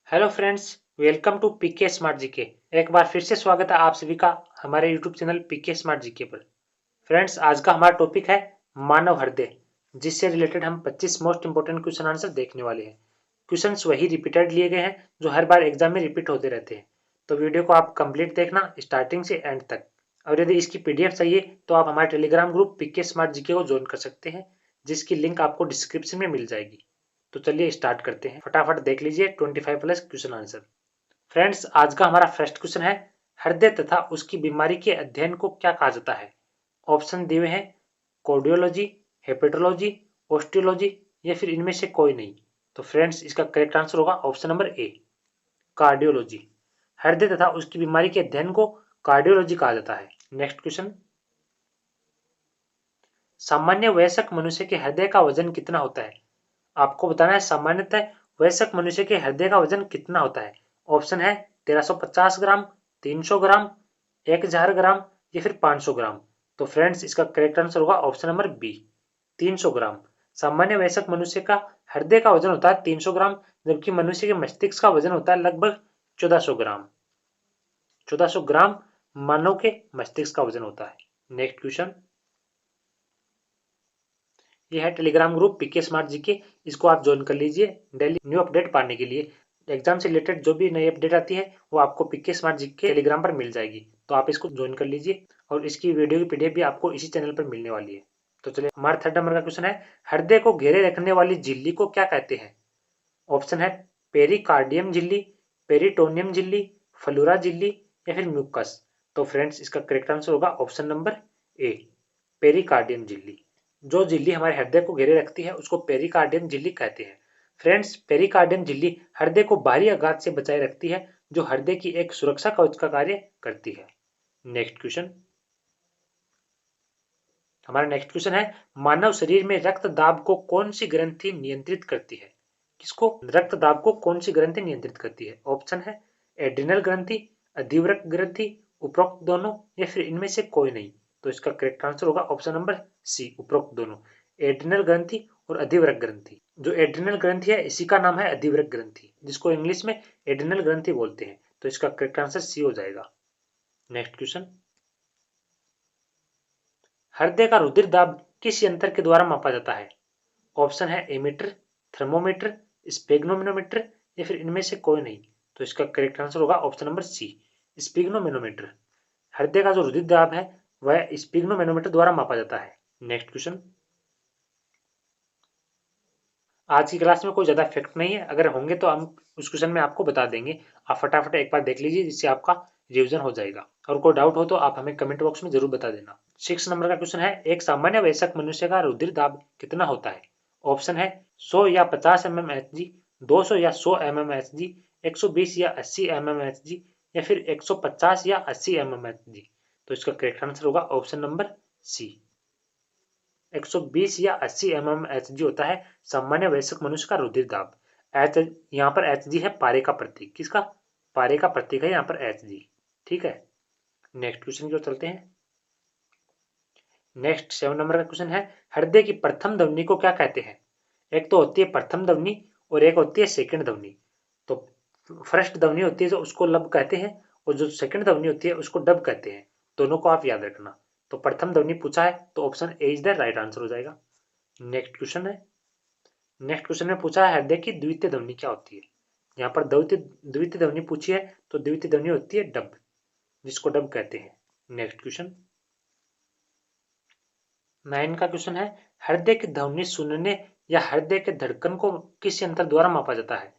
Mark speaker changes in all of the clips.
Speaker 1: Hello friends, welcome to PK smart GK. एक बार फिर से स्वागत है आप सभी का हमारे YouTube channel PK smart GK पर। फ्रेंड्स, आज का हमारा टॉपिक है मानव हृदय, जिससे रिलेटेड हम 25 मोस्ट इंपोर्टेंट क्वेश्चन आंसर देखने वाले हैं। क्वेश्चंस वही रिपीटेड लिए गए हैं जो हर बार एग्जाम में रिपीट होते रहते हैं। तो वीडियो को आप कंप्लीट देखना स्टार्टिंग से एंड तक। और यदि इसकी पीडीएफ चाहिए तो आप हमारे Telegram group PK smart GK को ज्वाइन कर सकते हैं, जिसकी लिंक आपको डिस्क्रिप्शन में मिल जाएगी। तो चलिए स्टार्ट करते हैं। फटाफट देख लीजिए 25 प्लस क्वेश्चन आंसर। फ्रेंड्स, आज का हमारा फर्स्ट क्वेश्चन है, हृदय तथा उसकी बीमारी के अध्ययन को क्या कहा जाता है? ऑप्शन दिए हुए हैं, कार्डियोलॉजी, हेपेटोलॉजी, ऑस्टियोलॉजी या फिर इनमें से कोई नहीं। तो फ्रेंड्स, इसका करेक्ट आंसर होगा ऑप्शन नंबर ए, कार्डियोलॉजी। हृदय तथा उसकी बीमारी के अध्ययन को कार्डियोलॉजी कहा जाता है। नेक्स्ट क्वेश्चन, सामान्य वयस्क मनुष्य के हृदय का वजन कितना होता है? आपको बताना है सामान्यतः वयस्क मनुष्य के हृदय का वजन कितना होता है। ऑप्शन है 1350 ग्राम, 300 ग्राम, 1000 ग्राम या फिर 500 ग्राम। तो फ्रेंड्स, इसका करेक्ट आंसर होगा ऑप्शन नंबर बी, 300 ग्राम। सामान्य वयस्क मनुष्य का हृदय का वजन होता है 300 ग्राम, जबकि मनुष्य के मस्तिष्क का वजन होता है लगभग 1400 ग्राम। 1400 ग्राम मानव के मस्तिष्क का वजन होता है। नेक्स्ट क्वेश्चन, ये है Telegram group PK smart GK, इसको आप ज्वाइन कर लीजिए डेली न्यू अपडेट पाने के लिए। एग्जाम से रिलेटेड जो भी नई अपडेट आती है वो आपको पीके स्मार्ट जीके टेलीग्राम पर मिल जाएगी, तो आप इसको ज्वाइन कर लीजिए। और इसकी वीडियो की पीडीएफ भी आपको इसी चैनल पर मिलने वाली है। तो चलिए, हमारा थर्ड नंबर का क्वेश्चन है, हृदय को घेरे रखने वाली झिल्ली को क्या कहते हैं? ऑप्शन है पेरिकार्डियम झिल्ली, पेरिटोनियम झिल्ली, फ्लोरा झिल्ली या फिर म्यूकस। तो फ्रेंड्स, इसका करेक्ट आंसर होगा ऑप्शन नंबर ए, पेरिकार्डियम झिल्ली। जो झिल्ली हमारे हृदय को घेरे रखती है उसको पेरिकार्डियम झिल्ली कहते हैं। फ्रेंड्स, पेरिकार्डियम झिल्ली हृदय को बाहरी आघात से बचाए रखती है, जो हृदय की एक सुरक्षा कवच का कार्य करती है। नेक्स्ट क्वेश्चन, हमारा नेक्स्ट क्वेश्चन है, मानव शरीर में रक्त दाब को कौन सी ग्रंथि नियंत्रित करती है? किसको, रक्त दाब को कौन सी ग्रंथि नियंत्रित करती है? ऑप्शन है एड्रिनल ग्रंथि, अधिवृक्क ग्रंथि, उपरोक्त दोनों या फिर इनमें से कोई नहीं। तो इसका करेक्ट आंसर होगा ऑप्शन नंबर सी, उपरोक्त दोनों। एड्रिनल ग्रंथि और अधिवृक्क ग्रंथि। जो एड्रिनल ग्रंथि है इसी का नाम है अधिवृक्क ग्रंथि, जिसको इंग्लिश में एड्रिनल ग्रंथि बोलते हैं। तो इसका करेक्ट आंसर सी हो जाएगा। नेक्स्ट क्वेश्चन, हृदय का रुधिर दाब किस यंत्र के द्वारा मापा जाता है? ऑप्शन है एमीटर, थर्मोमीटर, स्पेग्नोमेनोमीटर या फिर इनमें से कोई नहीं। तो इसका करेक्ट आंसर होगा ऑप्शन नंबर सी, स्पिग्नोमेनोमीटर। हृदय का जो रुधिर दाब है वह स्पिग्नोमेनोमीटर द्वारा मापा जाता है। नेक्स्ट क्वेश्चन, आज की क्लास में कोई ज्यादा फैक्ट नहीं है, अगर होंगे तो हम उस क्वेश्चन में आपको बता देंगे। आप फटाफट एक बार देख लीजिए, जिससे आपका रिवीजन हो जाएगा। और कोई डाउट हो तो आप हमें कमेंट बॉक्स में जरूर बता देना। 6 नंबर का क्वेश्चन है, एक सामान्य वयस्क मनुष्य का रुधिर दाब कितना होता है? ऑप्शन है 100 या 50 mmHg, 200 या 100 mmHg, 120 या 80 mmHg या फिर 150 या 80 mmHg। तो इसका करेक्ट आंसर होगा ऑप्शन नंबर सी, 120 या 80 mmHg होता है सामान्य वयस्क मनुष्य का रुधिर दाब। एच, यहाँ पर Hg है पारे का प्रतीक। किसका? पारे का प्रतीक है यहाँ पर Hg। ठीक है, नेक्स्ट क्वेश्चन की ओर चलते हैं। नेक्स्ट 7 नंबर का क्वेश्चन है, हृदय की प्रथम ध्वनि को क्या कहते हैं? एक तो होती है प्रथम ध्वनि और एक होती है सेकंड ध्वनि। तो फर्स्ट ध्वनि होती है जो उसको लब कहते हैं, और जो सेकंड ध्वनि होती है उसको डब कहते हैं। दोनों को आप याद रखना। तो प्रथम ध्वनि पूछा है तो option A is the right answer हो जाएगा। नेक्स्ट क्वेश्चन है, नेक्स्ट क्वेश्चन में पूछा है हृदय की द्वितीय ध्वनि क्या होती है? यहाँ पर द्वितीय ध्वनि पूछी है, तो द्वितीय ध्वनि होती है डब, जिसको डब कहते हैं। नेक्स्ट क्वेश्चन 9 का क्वेश्चन है, हृदय की ध्वनि सुनने या हृदय के धड़कन को किस यंत्र द्वारा मापा जाता है?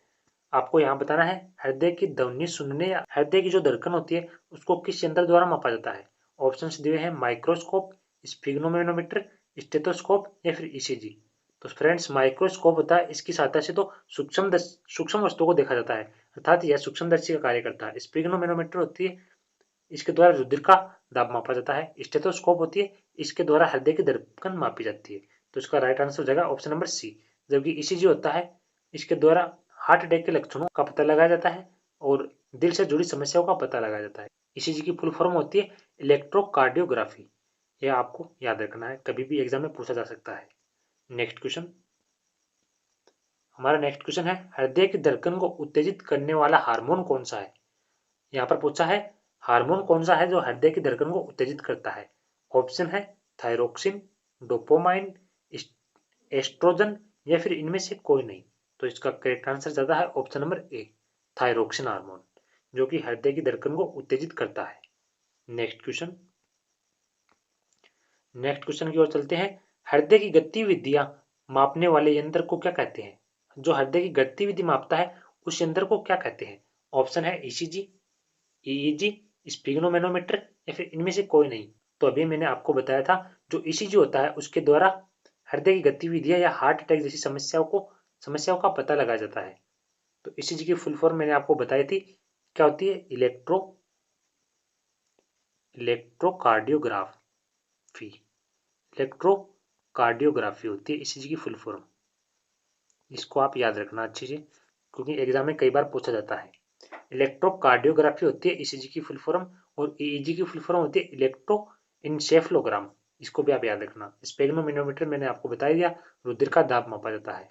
Speaker 1: आपको यहाँ बताना है हृदय की ध्वनि सुनने या हृदय की जो धड़कन होती है उसको किस यंत्र द्वारा मापा जाता है। ऑप्शंस दिए हैं माइक्रोस्कोप, स्फिग्नोमेनोमीटर, स्टेथोस्कोप या फिर ईसीजी। तो फ्रेंड्स, माइक्रोस्कोप होता है, इसकी सहायता से तो सूक्ष्म वस्तुओं को देखा जाता है, अर्थात यह सूक्ष्मदर्शी का कार्य करता है। स्पिग्नोमेनोमीटर होती है, इसके द्वारा रुधिर का दाब मापा जाता है। स्टेथोस्कोप होती है, इसके द्वारा हृदय की धड़कन मापी जाती है। तो इसका राइट आंसर हो जाएगा ऑप्शन नंबर सी। जबकि ईसीजी होता है, इसके द्वारा हार्ट अटैक के लक्षणों का पता लगाया जाता है और दिल से जुड़ी समस्याओं का पता लगाया जाता है। ईसीजी की फुल फॉर्म होती है इलेक्ट्रोकार्डियोग्राफी। यह आपको याद रखना है, कभी भी एग्जाम में पूछा जा सकता है। नेक्स्ट क्वेश्चन, हमारा नेक्स्ट क्वेश्चन है, हृदय की धड़कन को उत्तेजित करने वाला हार्मोन कौन सा है। यहाँ पर पूछा है हार्मोन कौन सा है जो हृदय की धड़कन को उत्तेजित करता है। ऑप्शन है थायरोक्सिन, डोपामाइन, एस्ट्रोजन या फिर इनमें से कोई नहीं। तो इसका करेक्ट आंसर ज्यादा है ऑप्शन नंबर ए, थायरोक्सिन हार्मोन, जो कि हृदय की धड़कन को उत्तेजित करता है। नेक्स्ट क्वेश्चन की ओर चलते हैं। हृदय की गतिविधियां मापने वाले यंत्र को क्या कहते हैं। जो हृदय की गतिविधि मापता है उस यंत्र को क्या कहते हैं। ऑप्शन है ईसीजी, ईईजी, स्पिग्नोमेनोमीटर या फिर इनमें से कोई नहीं। तो अभी मैंने आपको बताया था जो ईसीजी होता है उसके द्वारा हृदय की गतिविधियां या हार्ट अटैक जैसी समस्याओं का पता लगाया जाता है। तो ईसीजी की फुल फॉर्म मैंने आपको बताई थी, क्या होती है, इलेक्ट्रोकार्डियोग्राफी होती है ईसीजी की फुल फॉर्म। इसको आप याद रखना अच्छे से, क्योंकि एग्जाम में कई बार पूछा जाता है। इलेक्ट्रोकार्डियोग्राफी होती है ईसीजी की फुल फॉर्म, और ईईजी की फुल फॉर्म होती है इलेक्ट्रोइंसेफ्लोग्राम। इसको भी आप याद रखना। स्पेग्नोमेनोमीटर मैंने आपको बता दिया, रुधिर का दाब मापा जाता है।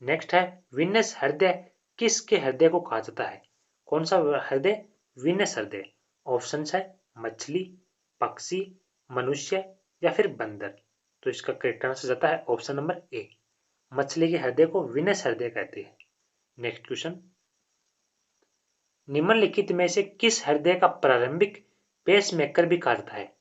Speaker 1: नेक्स्ट है, वीनस हृदय किसके हृदय को कहा जाता है। कौन सा हृदय, वीनस हृदय। ऑप्शन है मछली, पक्षी, मनुष्य या फिर बंदर। तो इसका करेक्ट आंसर जाता है ऑप्शन नंबर ए, मछली के हृदय को वीनस हृदय कहते हैं। नेक्स्ट क्वेश्चन, निम्नलिखित में से किस हृदय का प्रारंभिक पेसमेकर भी कहा जाता है।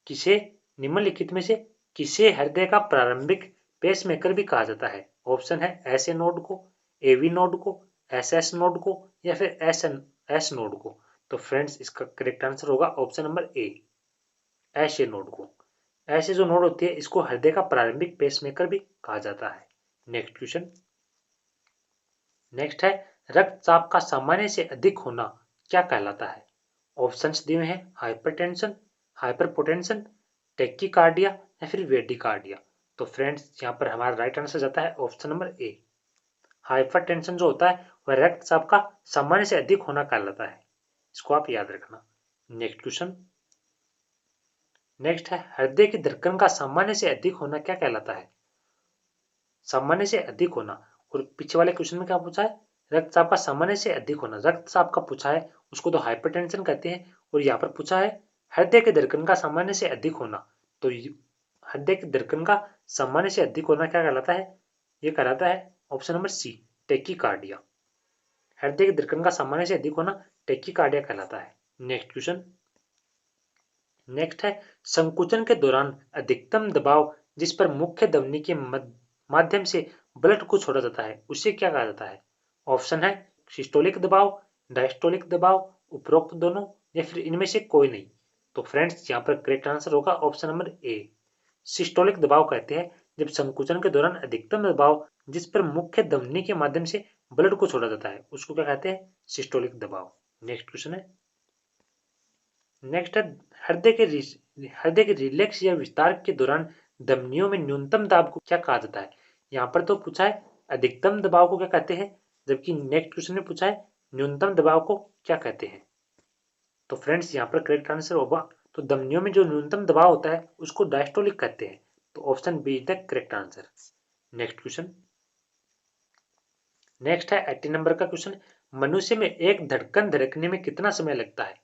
Speaker 1: किसे, निम्नलिखित में से किसे हृदय का प्रारंभिक पेसमेकर भी कहा जाता है। ऑप्शन है एसए नोड को, एवी नोड को, एसएस नोड को या फिर एस नोड को। तो फ्रेंड्स इसका करेक्ट आंसर होगा ऑप्शन नंबर ए, एसए नोड को। ऐसे जो नोड होती है इसको हृदय का प्रारंभिक पेसमेकर भी कहा जाता है। नेक्स्ट क्वेश्चन, नेक्स्ट है, रक्तचाप का सामान्य से अधिक होना क्या कहलाता है। ऑप्शंस दिए हैं हाइपरटेंशन, हाइपरपोटेंशन, टेकिकार्डिया या फिर वेडिकार्डिया। तो फ्रेंड्स यहाँ पर हमारा राइट आंसर जाता है ऑप्शन नंबर ए, हाइपरटेंशन जो होता है वह रक्तचाप का सामान्य से अधिक होना कहलाता है। इसको आप याद रखना। नेक्स्ट क्वेश्चन, नेक्स्ट है, हृदय की धड़कन का सामान्य से अधिक होना क्या कहलाता है। सामान्य से अधिक होना, और पीछे वाले क्वेश्चन में क्या पूछा है, रक्तचाप का सामान्य से अधिक होना। रक्तचाप का पूछा है उसको तो हाइपरटेंशन कहते हैं, और यहाँ पर पूछा है हृदय की धड़कन का सामान्य से अधिक होना। तो हृदय की धड़कन का सामान्य से अधिक होना क्या कहलाता है, ये कहलाता है ऑप्शन नंबर सी, टेकिकार्डिया। हृदय की धड़कन का सामान्य से अधिक होना टेकिकार्डिया कहलाता है। नेक्स्ट क्वेश्चन, नेक्स्ट है, संकुचन के दौरान अधिकतम दबाव जिस पर मुख्य धमनी के माध्यम से ब्लड को छोड़ा जाता है उसे क्या कहा जाता है। ऑप्शन है सिस्टोलिक दबाव, डायस्टोलिक दबाव, उपरोक्त दोनों या फिर इनमें से कोई नहीं। तो फ्रेंड्स यहाँ पर करेक्ट आंसर होगा ऑप्शन नंबर ए, सिस्टोलिक दबाव कहते हैं जब संकुचन के दौरान अधिकतम दबाव जिस पर मुख्य धमनी के माध्यम से ब्लड को छोड़ा जाता है उसको क्या कहते हैं, सिस्टोलिक दबाव। नेक्स्ट क्वेश्चन है, नेक्स्ट है, हृदय के रिलैक्स या विस्तार के दौरान धमनियों में न्यूनतम दाब को क्या कहा जाता है। यहाँ पर तो पूछा है अधिकतम दबाव को क्या कहते हैं, जबकि नेक्स्ट क्वेश्चन में पूछा है न्यूनतम दबाव को क्या कहते हैं। तो फ्रेंड्स यहाँ पर करेक्ट आंसर होगा, तो धमनियों में जो न्यूनतम दबाव होता है उसको डायस्टोलिक कहते हैं। तो option B is the correct answer. Next question, next है 80 नंबर का क्वेश्चन, मनुष्य में एक धड़कन धड़कने में कितना समय लगता है।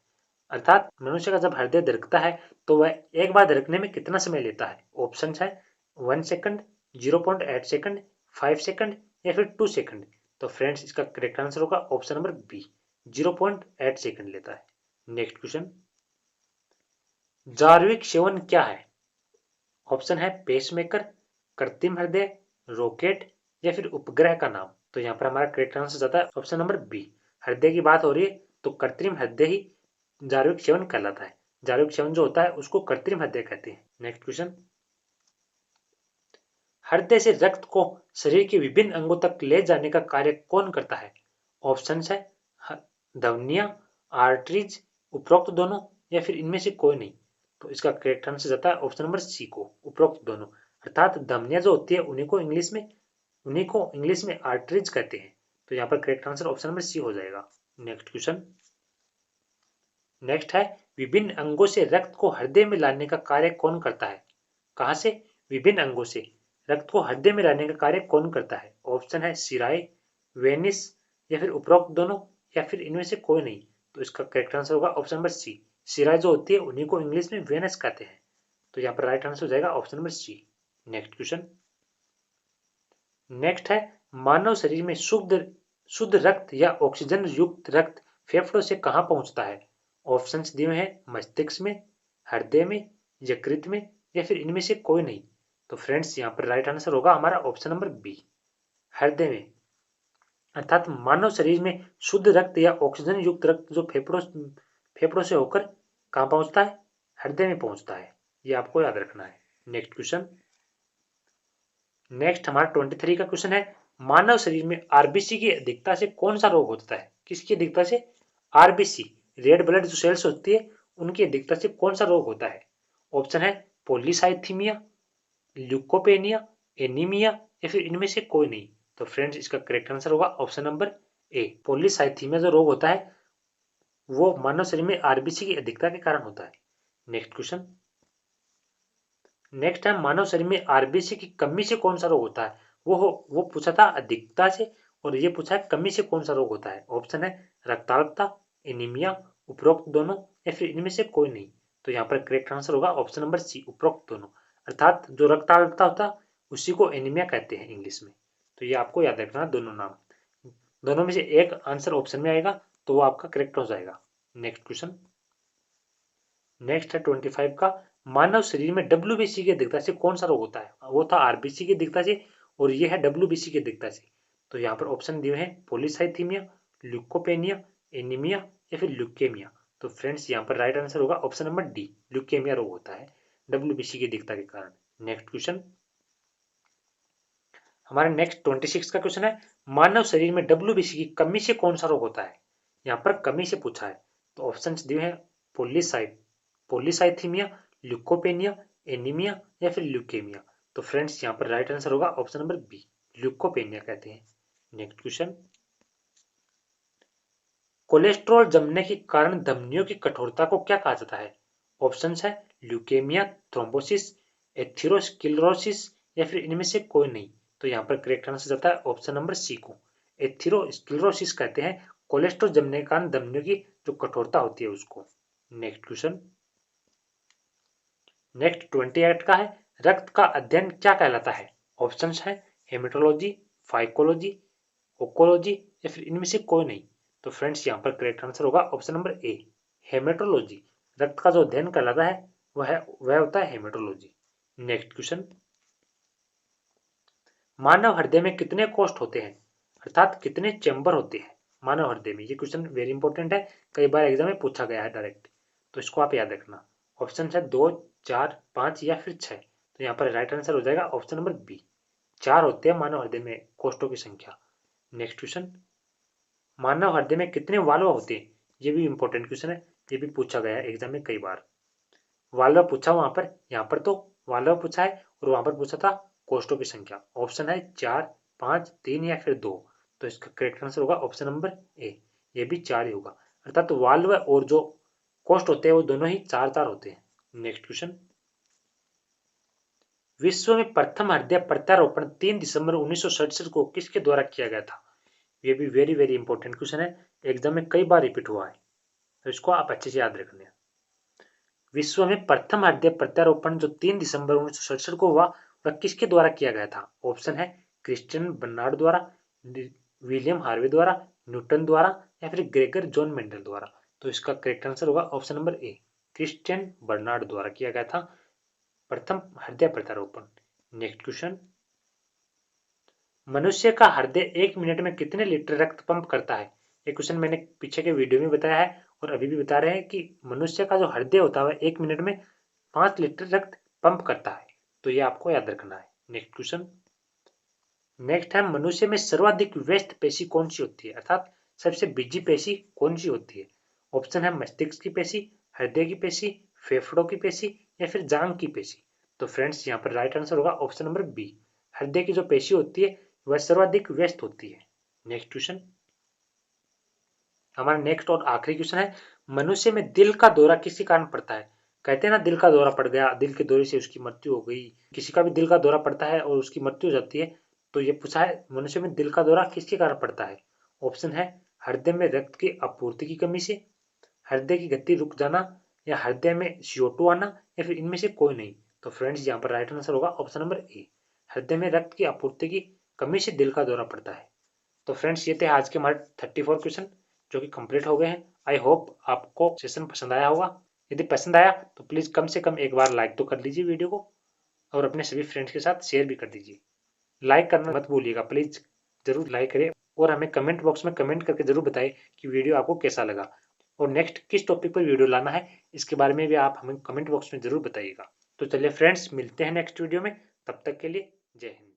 Speaker 1: अर्थात मनुष्य का जब हृदय धड़कता है तो वह एक बार धड़कने में कितना समय लेता है। ऑप्शन है 1 सेकंड, 0.8 सेकंड, 5 सेकंड या फिर 2 सेकंड। तो फ्रेंड्स इसका करेक्ट आंसर होगा ऑप्शन नंबर बी, 0.8 सेकंड लेता है। नेक्स्ट क्वेश्चन, जार्विक सेवन क्या है। ऑप्शन है पेसमेकर, कृत्रिम हृदय, रॉकेट या फिर उपग्रह का नाम। तो यहाँ पर हमारा करेक्ट आंसर जाता है ऑप्शन नंबर बी, हृदय की बात हो रही है तो कृत्रिम हृदय ही जार्विक सेवन कहलाता है। जार्विक सेवन जो होता है उसको कृत्रिम हृदय कहते हैं। नेक्स्ट क्वेश्चन, हृदय से रक्त को शरीर के विभिन्न अंगों तक ले जाने का कार्य कौन करता है। ऑप्शन है धमनियां, आर्टरीज, उपरोक्त दोनों या फिर इनमें से कोई नहीं। तो इसका करेक्ट आंसर जाता है ऑप्शन नंबर सी को, उपरोक्त दोनों। अर्थात धमनियां जो होती है उन्हीं को इंग्लिश में आर्टरीज कहते हैं। तो यहाँ पर correct answer option number C हो जाएगा। नेक्स्ट क्वेश्चन, नेक्स्ट है, विभिन्न अंगों से रक्त को हृदय में लाने का कार्य कौन करता है। कहां से, विभिन्न अंगों से रक्त को हृदय में लाने का कार्य कौन करता है? ऑप्शन है शिराएं, वेनिस या फिर उपरोक्त दोनों या फिर इनमें से कोई नहीं। तो इसका करेक्ट आंसर होगा ऑप्शन नंबर सी। शिराएं जो होती है उन्हीं को इंग्लिश में वेनस कहते हैं। तो यहाँ पर राइट आंसर हो जाएगा option number C. Next question. Next है मानव शरीर में शुद्ध रक्त या ऑक्सीजन युक्त रक्त फेफड़ों से कहां पहुंचता है? ऑप्शंस दिए हैं मस्तिष्क में, हृदय में, यकृत में या फिर इनमें से कोई नहीं। तो फ्रेंड्स यहाँ पर राइट आंसर होगा हमारा ऑप्शन नंबर बी, हृदय में। अर्थात मानव शरीर में शुद्ध रक्त या ऑक्सीजन युक्त रक्त जो फेफड़ों से होकर कहां पहुंचता है? हृदय में पहुंचता है। ये आपको याद रखना है। Next question. नेक्स्ट हमारा 23 का क्वेश्चन है मानव शरीर में आरबीसी की अधिकता से कौन सा रोग होता है? किसकी अधिकता से? आरबीसी, रेड ब्लड जो सेल्स होती है उनकी अधिकता से कौन सा रोग होता है? ऑप्शन है पॉलीसाइथीमिया, ल्यूकोपेनिया, एनीमिया या फिर इनमें से कोई नहीं। तो फ्रेंड्स इसका करेक्ट आंसर होगा ऑप्शन नंबर ए। पॉलीसाइथीमिया जो रोग होता है वो मानव शरीर में आरबीसी की अधिकता के कारण होता है। Next question. नेक्स्ट है मानव शरीर में आरबीसी की कमी से कौन सा रोग होता है? वो पूछा था अधिकता से और ये पूछा है कमी से कौन सा रोग होता है। ऑप्शन है रक्ताल्पता, एनीमिया, उपरोक्त दोनों या फिर इनमें से कोई नहीं। तो यहाँ पर करेक्ट आंसर होगा ऑप्शन नंबर सी, उपरोक्त दोनों। अर्थात जो रक्ताल्पता होता है उसी को एनीमिया कहते हैं इंग्लिश में। तो ये आपको याद रखना दोनों नाम। दोनों में से एक आंसर ऑप्शन में आएगा तो वो आपका करेक्ट हो जाएगा। Next question. नेक्स्ट है 25 का मानव शरीर में डब्ल्यूबीसी की अधिकता से कौन सा रोग होता है? वो था आरबीसी की अधिकता से और ये है डब्ल्यूबीसी की अधिकता से। तो यहाँ पर ऑप्शन दिए हैं पॉलीसाइथीमिया, ल्यूकोपेनिया, एनीमिया या फिर ल्यूकेमिया। तो फ्रेंड्स यहाँ पर राइट आंसर होगा ऑप्शन नंबर डी, ल्यूकेमिया रोग होता है डब्ल्यूबीसी की अधिकता के कारण। Next question. हमारा नेक्स्ट 26 का क्वेश्चन है मानव शरीर में डब्ल्यूबीसी की कमी से कौन सा रोग होता है? यहाँ पर कमी से पूछा है। तो ऑप्शन दिए हैं पॉलीसाइथीमिया, ल्यूकोपेनिया, एनीमिया या फिर ल्यूकेमिया। तो फ्रेंड्स यहाँ पर राइट आंसर होगा ऑप्शन नंबर बी, ल्यूकोपेनिया कहते हैं। Next question. कोलेस्ट्रॉल जमने के कारण धमनियों की कठोरता को क्या कहा जाता है? ऑप्शन है ल्यूकेमिया, थ्रोम्बोसिस, एथेरोस्क्लेरोसिस या फिर इनमें से कोई नहीं। तो यहाँ पर करेक्ट आंसर जाता है ऑप्शन नंबर सी को, एथेरोस्क्लेरोसिस कहते हैं कोलेस्ट्रॉल जमने के कारण धमनियों की जो कठोरता होती है उसको। Next question. नेक्स्ट 28 का है रक्त का अध्ययन क्या कहलाता है? ऑप्शंस है हेमेटोलॉजी, फाइकोलॉजी, ओकोलॉजी या फिर इनमें से कोई नहीं। तो फ्रेंड्स यहाँ पर करेक्ट आंसर होगा ऑप्शन नंबर ए, हेमेटोलॉजी। रक्त का जो अध्ययन कहलाता है वह होता है हेमेटोलॉजी। Next question. मानव हृदय में कितने कोष्ठ होते हैं? अर्थात कितने चैम्बर होते हैं मानव हृदय में? ये क्वेश्चन वेरी इंपॉर्टेंट है, कई बार एग्जाम में पूछा गया है डायरेक्ट। तो इसको आप याद रखना। ऑप्शन है 2, 4, 5 या फिर 6। तो यहाँ पर राइट आंसर हो जाएगा ऑप्शन नंबर बी, 4 होते हैं मानव हृदय में कोष्ठों की संख्या। Next question. मानव हृदय में कितने वाल्व होते हैं? ये भी इंपॉर्टेंट क्वेश्चन है, ये भी पूछा गया है एग्जाम में कई बार। वाल्व पूछा वहां पर, यहाँ पर तो वाल्व पूछा है और वहां पर पूछा था कोष्ठों की संख्या। ऑप्शन है 4, 5, 3 या फिर 2। तो इसका करेक्ट आंसर होगा ऑप्शन नंबर ए, ये भी 4 ही होगा। अर्थात वाल्व और जो कोष्ठ होते हैं वो दोनों ही 4 होते हैं। Next question. विश्व में प्रथम हृदय प्रत्यारोपण 3 दिसंबर 1967 को किसके द्वारा किया गया था? ये भी वेरी वेरी इंपॉर्टेंट क्वेश्चन है, एग्जाम में कई बार रिपीट हुआ है, तो इसको आप अच्छे से याद रखना। विश्व में प्रथम हृदय प्रत्यारोपण जो 3 दिसंबर 1967 को हुआ वह किसके द्वारा किया गया था? ऑप्शन है क्रिश्चियन बर्नार्ड द्वारा, विलियम हार्वे द्वारा, न्यूटन द्वारा या फिर ग्रेगर जॉन मेंडल द्वारा। तो इसका करेक्ट आंसर होगा option number A, Christian Barnard द्वारा किया गया था प्रथम हृदय प्रत्यारोपण। Next question. मनुष्य का हृदय 1 मिनट में कितने लीटर रक्त पंप करता है? ये क्वेश्चन मैंने पीछे के वीडियो में बताया है और अभी भी बता रहे हैं कि मनुष्य का जो हृदय होता है 1 मिनट में 5 लीटर रक्त पंप करता है। तो ये आपको याद रखना है। Next question. नेक्स्ट है मनुष्य में सर्वाधिक व्यस्त पेशी कौन सी होती है? अर्थात सबसे बिजी पेशी कौन सी होती है? ऑप्शन है मस्तिष्क की पेशी, हृदय की पेशी, फेफड़ों की पेशी या फिर जांग की पेशी। तो फ्रेंड्स यहाँ पर राइट आंसर होगा ऑप्शन नंबर बी, हृदय की जो पेशी होती है वह सर्वाधिक व्यस्त होती है। Next question. हमारा नेक्स्ट और आखिरी क्वेश्चन है मनुष्य में दिल का दौरा किसी कारण पड़ता है? कहते हैं ना, दिल का दौरा पड़ गया, दिल के दौरे से उसकी मृत्यु हो गई। किसी का भी दिल का दौरा पड़ता है और उसकी मृत्यु हो जाती है, तो ये पूछा है मनुष्य में दिल का दौरा किसके कारण पड़ता है। ऑप्शन है हृदय में रक्त की आपूर्ति की कमी से, हृदय की गति रुक जाना, या हृदय में CO2 आना, या फिर इनमें से कोई नहीं। तो फ्रेंड्स यहाँ पर राइट आंसर होगा ऑप्शन नंबर ए, हृदय में रक्त की आपूर्ति की कमी से दिल का दौरा पड़ता है। तो फ्रेंड्स ये थे आज के हमारे 34 क्वेश्चन जो कि कंप्लीट हो गए हैं। आई होप आपको सेशन पसंद आया होगा। यदि पसंद आया तो प्लीज कम से कम एक बार लाइक तो कर लीजिए वीडियो को, और अपने सभी फ्रेंड्स के साथ शेयर भी कर दीजिए। लाइक करना मत भूलिएगा, प्लीज जरूर लाइक करें, और हमें कमेंट बॉक्स में कमेंट करके जरूर बताएं कि वीडियो आपको कैसा लगा, और नेक्स्ट किस टॉपिक पर वीडियो लाना है इसके बारे में भी आप हमें कमेंट बॉक्स में जरूर बताइएगा। तो चलिए फ्रेंड्स, मिलते हैं नेक्स्ट वीडियो में, तब तक के लिए जय हिंद।